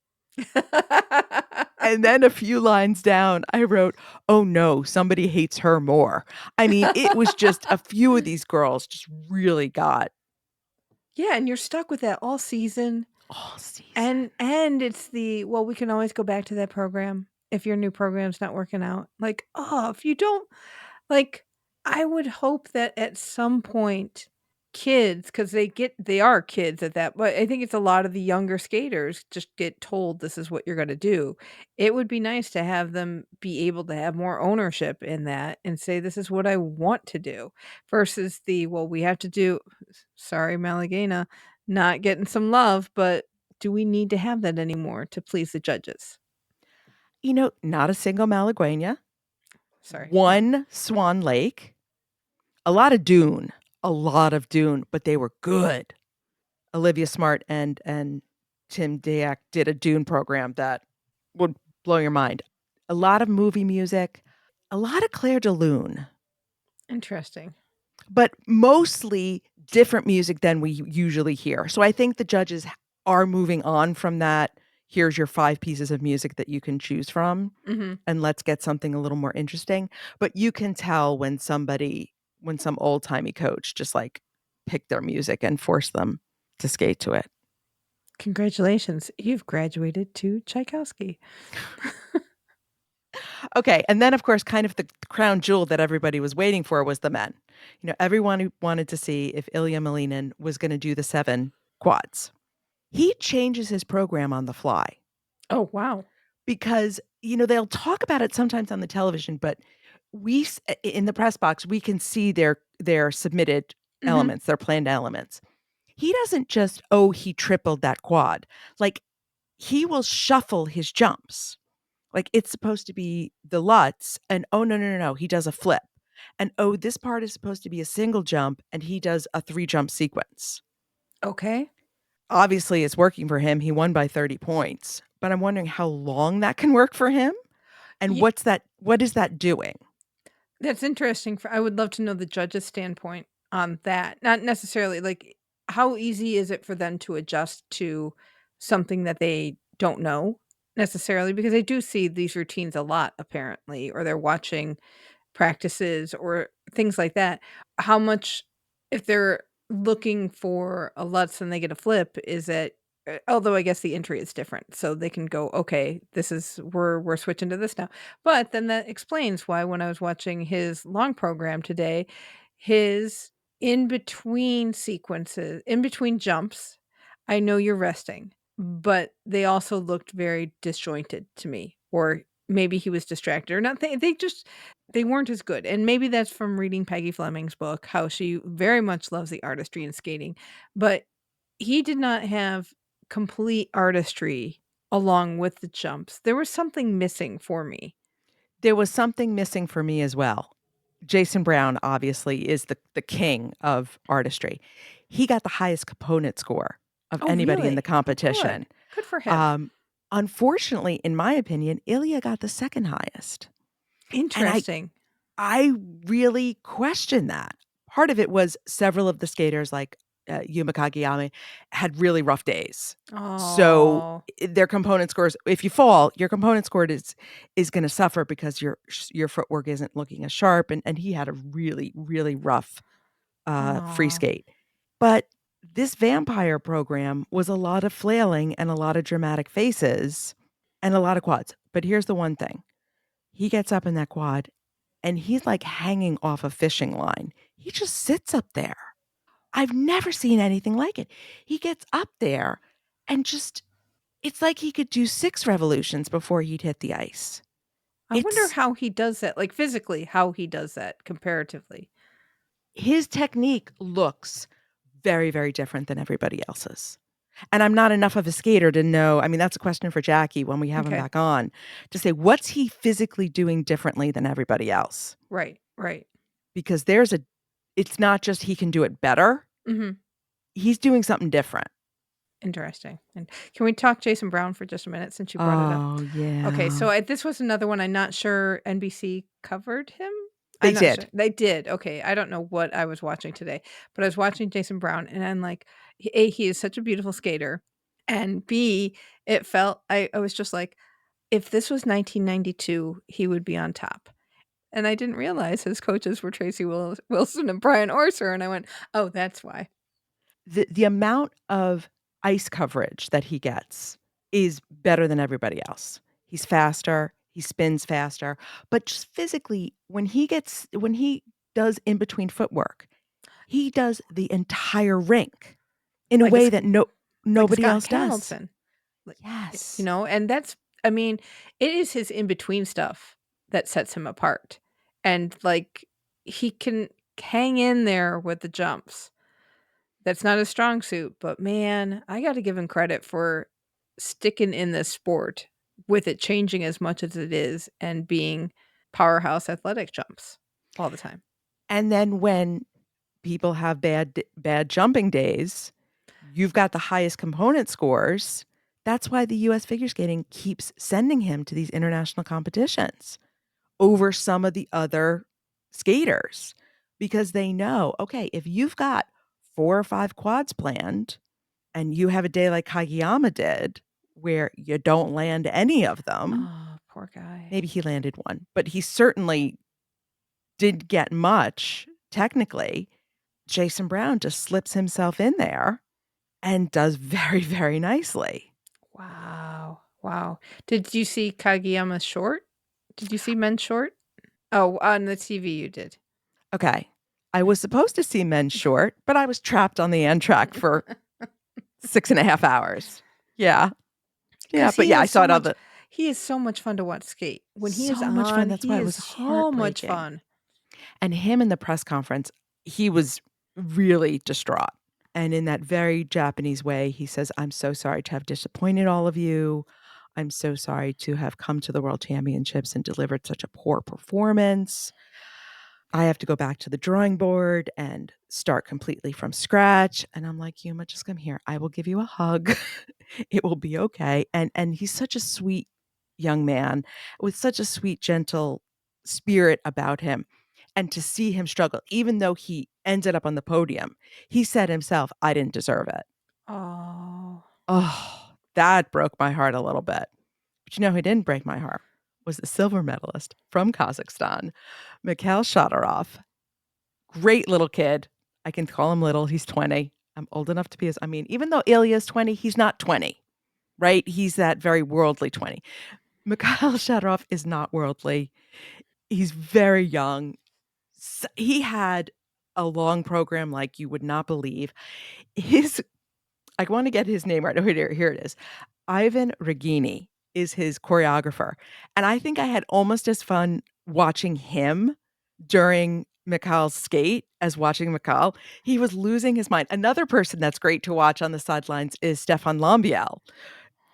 And then a few lines down, I wrote, "Oh, no, somebody hates her more." I mean, it was just a few of these girls just really got Yeah, and you're stuck with that all season. all season. And it's well, we can always go back to that program if your new program's not working out. Like, oh, if you don't, like, I would hope that at some point kids, because they are kids at that, but I think it's a lot of the younger skaters just get told this is what you're gonna do. It would be nice to have them be able to have more ownership in that and say, "This is what I want to do," versus well, we have to do, sorry, Malagana, not getting some love, but do we need to have that anymore to please the judges? Not a single Malagueña, Sorry. 1 Swan Lake, a lot of Dune, but they were good. Olivia Smart and Tim Dayak did a Dune program that would blow your mind. A lot of movie music, a lot of Claire de Lune, Interesting. but mostly different music than we usually hear. So I think the judges are moving on from that, "Here's your 5 pieces of music that you can choose from, Mhm. and let's get something a little more interesting." But you can tell when some old-timey coach just, like, picked their music and forced them to skate to it. Congratulations, you've graduated to Tchaikovsky. Okay, and then, of course, kind of the crown jewel that everybody was waiting for was the men. Everyone who wanted to see if Ilya Malinin was gonna do the 7 quads. He changes his program on the fly Oh, wow. because, they'll talk about it sometimes on the television, but in the press box, we can see their submitted Mhm. elements, their planned elements. he doesn't just, he tripled that quad. Like, he will shuffle his jumps. Like, it's supposed to be the Lutz, and no, he does a flip. And this part is supposed to be a single jump, and he does a 3-jump sequence. Okay. Obviously, it's working for him. He won by 30 points. But I'm wondering how long that can work for him, and Ye- what is that doing? That's interesting. I would love to know the judge's standpoint on that. Not necessarily like how easy is it for them to adjust to something that they don't know necessarily, because they do see these routines a lot apparently, or they're watching practices or things like that. How much, if they're looking for a Lutz and they get a flip, is it, although I guess the entry is different. So they can go, okay, this is, we're switching to this now. But then that explains why when I was watching his long program today, his in between sequences, in between jumps, I know you're resting, but they also looked very disjointed to me. Or maybe he was distracted or not. They weren't as good, and maybe that's from reading Peggy Fleming's book, how she very much loves the artistry in skating, but he did not have complete artistry along with the jumps. There was something missing for me. There was something missing for me as well. Jason Brown obviously is the king of artistry. He got the highest component score of Oh, anybody in the really? Oh, competition. good. Good for him. Unfortunately, in my opinion, Ilya got the second highest. And Interesting. I really question that. Part of it was several of the skaters, like Yuma Kageyama, had really rough days. So Oh. their component scores, if you fall, your component score is going to suffer because your footwork isn't looking as sharp. And he had a really, really rough free Oh. skate. But this vampire program was a lot of flailing and a lot of dramatic faces and a lot of quads. But here's the one thing. He gets up in that quad and he's like hanging off a fishing line. He just sits up there. I've never seen anything like it. He gets up there and just, it's like he could do 6 revolutions before he'd hit the ice. I wonder It's how he does that, like physically, how he does that comparatively. his technique looks very, very different than everybody else's. And I'm not enough of a skater to know. I mean, that's a question for Jackie when we have him Okay. back on to say, what's he physically doing differently than everybody else? Right. Right. Because it's not just he can do it better. Mm-hmm. He's doing something different. Interesting. And can we talk Jason Brown for just a minute since you brought it up? Oh, yeah. Okay, so this was another one. I'm not sure NBC covered him. They I'm not did. sure. They did. Okay, I don't know what I was watching today, but I was watching Jason Brown, and I'm like, A, he is such a beautiful skater, and B, it felt I was just like, if this was 1992, he would be on top. And I didn't realize his coaches were Tracy Wilson and Brian Orser, and I went, oh, that's why. The amount of ice coverage that he gets is better than everybody else. He's faster, he spins faster, but just physically, when he does in between footwork, he does the entire rink in a Like way that nobody Scott else does. Hamilton. Like, Yes. and that's, I mean, it is his in between stuff that sets him apart. And like he can hang in there with the jumps. That's not a strong suit, but man, I got to give him credit for sticking in this sport with it changing as much as it is and being powerhouse athletic jumps all the time. And then when people have bad jumping days, you've got the highest component scores. That's why the US figure skating keeps sending him to these international competitions over some of the other skaters, because they know, okay, if you've got 4 or 5 quads planned and you have a day like Kageyama did where you don't land any of them, Oh, poor guy. maybe he landed one, but he certainly didn't get much technically. Jason Brown just slips himself in there and does very, very nicely. Wow. Wow. Did you see Kageyama's short? Did you see men's short? Oh, on the TV you did. Okay. I was supposed to see men's short, but I was trapped on the end track for 6.5 hours. Yeah. Yeah. 'Cause But he yeah, I is saw so it on much the he is so much fun to watch skate. When he is so much fun. on, That's he why it is was so much heartbreaking. fun. And him in the press conference, he was really distraught. And in that very Japanese way, he says, "I'm so sorry to have disappointed all of you. I'm so sorry to have come to the World Championships and delivered such a poor performance. I have to go back to the drawing board and start completely from scratch." And I'm like, "Yuma, just come here. I will give you a hug. It will be okay." And he's such a sweet young man with such a sweet, gentle spirit about him. And to see him struggle, even though he ended up on the podium, he said himself, "I didn't deserve it." Oh. Oh, that broke my heart a little bit. But you know who didn't break my heart was the silver medalist from Kazakhstan, Mikhail Shadorov. Great little kid. I can call him little. He's 20. I'm old enough to be his. I mean, even though Ilya is 20, he's not 20, right? He's that very worldly 20. Mikhail Shadorov is not worldly. He's very young. He had a long program like you would not believe. I want to get his name right. Oh, here it is. Ivan Regini is his choreographer. And I think I had almost as fun watching him during Mikhail's skate as watching Mikhail. He was losing his mind. Another person that's great to watch on the sidelines is Stefan Lambiel,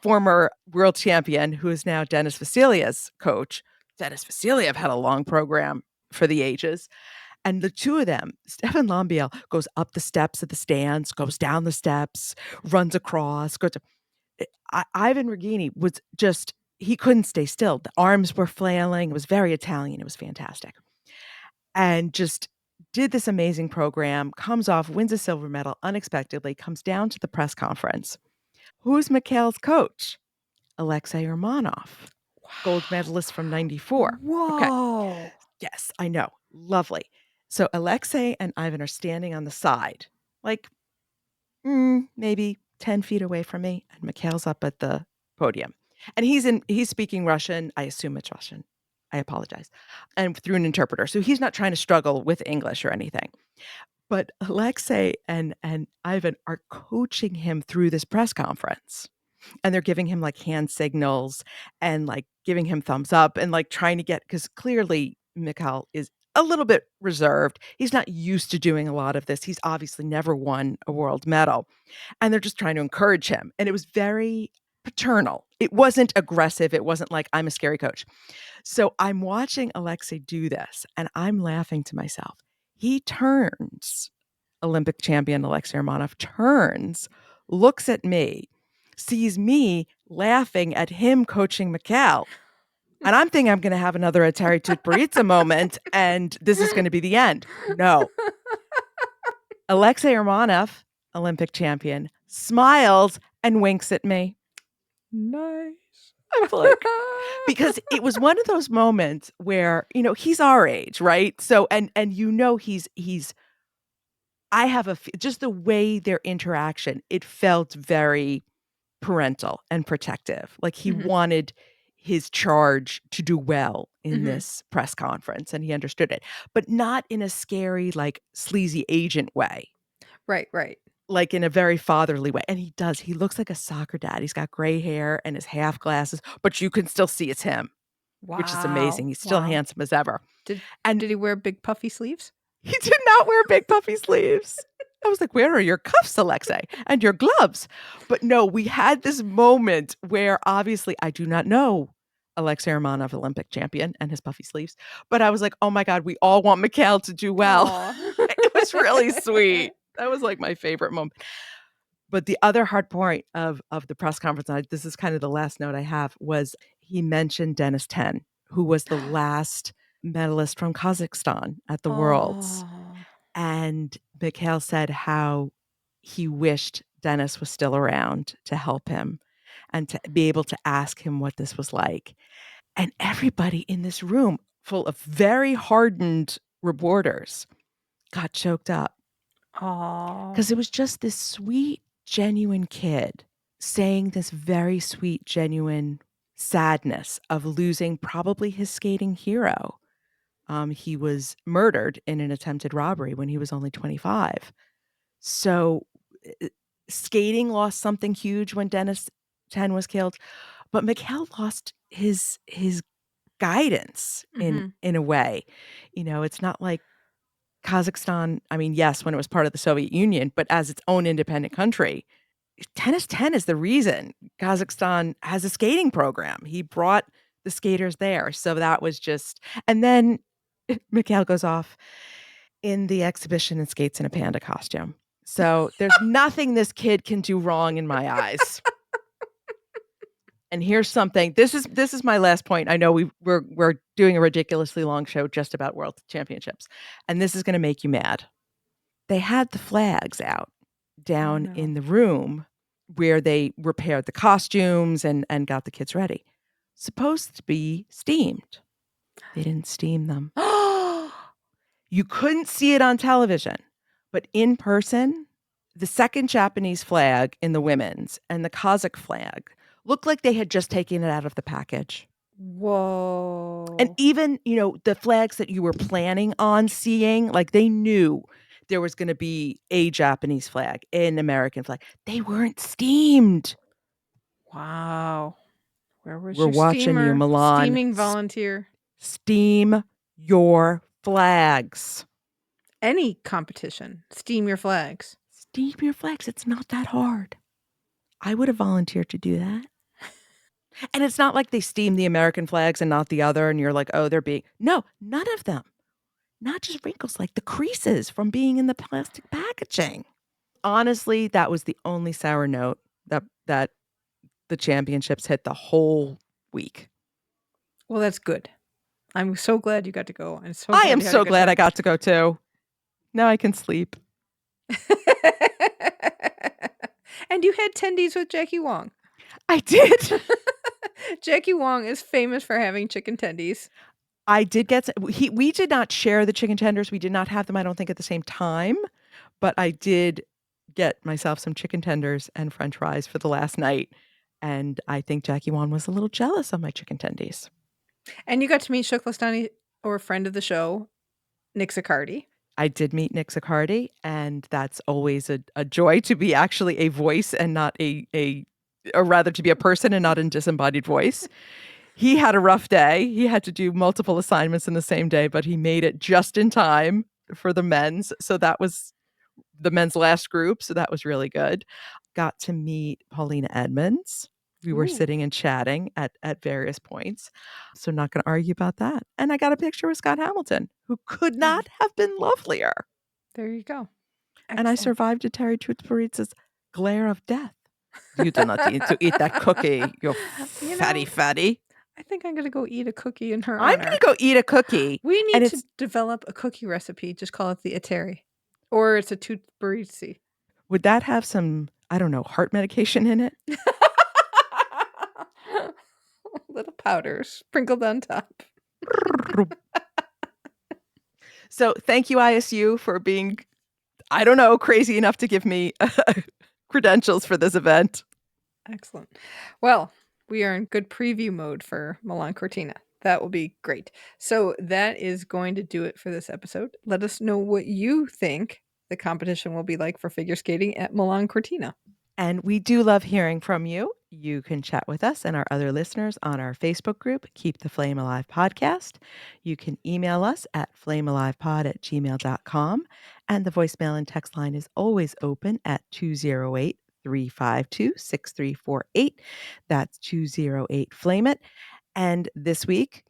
former world champion who is now Denis Vasilev's coach. Denis Vasiliev had a long program for the ages. And the two of them, Stefan Lambiel goes up the steps of the stands, goes down the steps, runs across, Ivan Regini was just, he couldn't stay still. The arms were flailing. It was very Italian. It was fantastic. And just did this amazing program, comes off, wins a silver medal unexpectedly, comes down to the press conference. Who's Mikhail's coach? Alexei Urmanov, gold medalist from 94. Okay. Whoa. Yes, I know. Lovely. So Alexei and Ivan are standing on the side, like maybe 10 feet away from me, and Mikhail's up at the podium. And he's speaking Russian. I assume it's Russian. I apologize. And through an interpreter. So he's not trying to struggle with English or anything. But Alexei and Ivan are coaching him through this press conference. And they're giving him like hand signals and like giving him thumbs up and like trying to get, because clearly Mikhail is a little bit reserved. He's not used to doing a lot of this. He's obviously never won a world medal. And they're just trying to encourage him. And it was very paternal. It wasn't aggressive. It wasn't like, I'm a scary coach. So I'm watching Alexei do this and I'm laughing to myself. He turns, Olympic champion Alexei Romanov turns, looks at me, sees me laughing at him coaching Mikhail. And I'm thinking I'm going to have another Eteri Tutberidze moment and this is going to be the end. No. Alexei Romanov, Olympic champion, smiles and winks at me. Nice. I'm like, because it was one of those moments where, he's our age, right? So, and I have just the way their interaction, it felt very parental and protective. Like he wanted his charge to do well in this press conference and he understood it, but not in a scary, like sleazy agent way. Right. Like in a very fatherly way. And he does. He looks like a soccer dad. He's got gray hair and his half glasses, but you can still see it's him, which is amazing. He's still handsome as ever. Did he wear big puffy sleeves? He did not wear big puffy sleeves. I was like, where are your cuffs, Alexei, and your gloves? But no, we had this moment where obviously I do not know Alexei Romanov, Olympic champion, and his puffy sleeves. But I was like, oh my God, we all want Mikhail to do well. It was really sweet. That was like my favorite moment. But the other hard point of the press conference, this is kind of the last note I have, was he mentioned Denis Ten, who was the last medalist from Kazakhstan at the Worlds. And Mikhail said how he wished Denis was still around to help him and to be able to ask him what this was like. And everybody in this room, full of very hardened reporters, got choked up. Because it was just this sweet, genuine kid saying this very sweet, genuine sadness of losing probably his skating hero. He was murdered in an attempted robbery when he was only 25. So skating lost something huge when Denis Ten was killed, but Mikhail lost his guidance in a way. It's not like Kazakhstan, I mean, yes, when it was part of the Soviet Union, but as its own independent country, Tennis 10 is the reason Kazakhstan has a skating program. He brought the skaters there. So that was just, and then Mikhail goes off in the exhibition and skates in a panda costume. So there's nothing this kid can do wrong in my eyes. And here's something. This is my last point. I know we're doing a ridiculously long show just about World Championships, and this is going to make you mad. They had the flags out down in the room where they repaired the costumes and got the kids ready. Supposed to be steamed. They didn't steam them. You couldn't see it on television, but in person, the second Japanese flag in the women's and the Kazakh flag looked like they had just taken it out of the package. Whoa. And even, the flags that you were planning on seeing, like they knew there was going to be a Japanese flag, an American flag. They weren't steamed. Wow. Where was We're your watching steamer? you, Milan. Steaming volunteer. Steam your flags. Any competition. Steam your flags. Steam your flags. It's not that hard. I would have volunteered to do that. And it's not like they steam the American flags and not the other, and you're like, oh, they're being... No, none of them. Not just wrinkles, like the creases from being in the plastic packaging. Honestly, that was the only sour note that the championships hit the whole week. Well, that's good. I'm so glad you got to go. I am so glad I got to go too. Now I can sleep. And you had tendies with Jackie Wong. I did. Jackie Wong is famous for having chicken tendies. I did get we did not share the chicken tenders. We did not have them, I don't think, at the same time. But I did get myself some chicken tenders and French fries for the last night. And I think Jackie Wong was a little jealous of my chicken tendies. And you got to meet Shoklastani, or a friend of the show, Nick Zaccardi. I did meet Nick Zaccardi, and that's always a joy to be actually a voice and not or rather to be a person and not a disembodied voice. He had a rough day. He had to do multiple assignments in the same day, but he made it just in time for the men's. So that was the men's last group. So that was really good. Got to meet Paulina Edmonds. We were sitting and chatting at various points. So not going to argue about that. And I got a picture with Scott Hamilton, who could not have been lovelier. There you go. Excellent. And I survived Eteri Tutberidze's glare of death. You do not need to eat that cookie, you fatty. I think I'm going to go eat a cookie in her I'm honor. going to go eat a cookie. We need to develop a cookie recipe. Just call it the Eteri. Or it's a Tutberidze. Would that have some, I don't know, heart medication in it? Little powders sprinkled on top. So thank you, ISU, for being, I don't know, crazy enough to give me credentials for this event. Excellent. Well, we are in good preview mode for Milan Cortina. That will be great. So that is going to do it for this episode. Let us know what you think the competition will be like for figure skating at Milan Cortina. And we do love hearing from you. You can chat with us and our other listeners on our Facebook group, Keep the Flame Alive Podcast. You can email us at flamealivepod@gmail.com. And the voicemail and text line is always open at 208-352-6348. That's 208-FLAME-IT. And this week,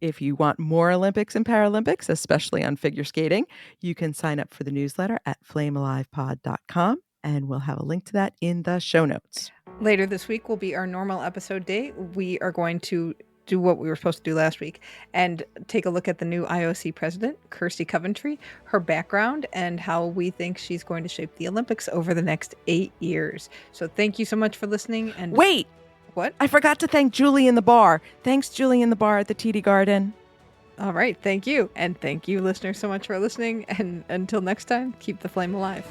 if you want more Olympics and Paralympics, especially on figure skating, you can sign up for the newsletter at flamealivepod.com. And we'll have a link to that in the show notes. Later this week will be our normal episode day. We are going to do what we were supposed to do last week and take a look at the new IOC president, Kirsty Coventry, her background, and how we think she's going to shape the Olympics over the next 8 years. So thank you so much for listening. And wait, what? I forgot to thank Julie in the bar. Thanks, Julie in the bar at the TD Garden. All right. Thank you. And thank you, listeners, so much for listening. And until next time, keep the flame alive.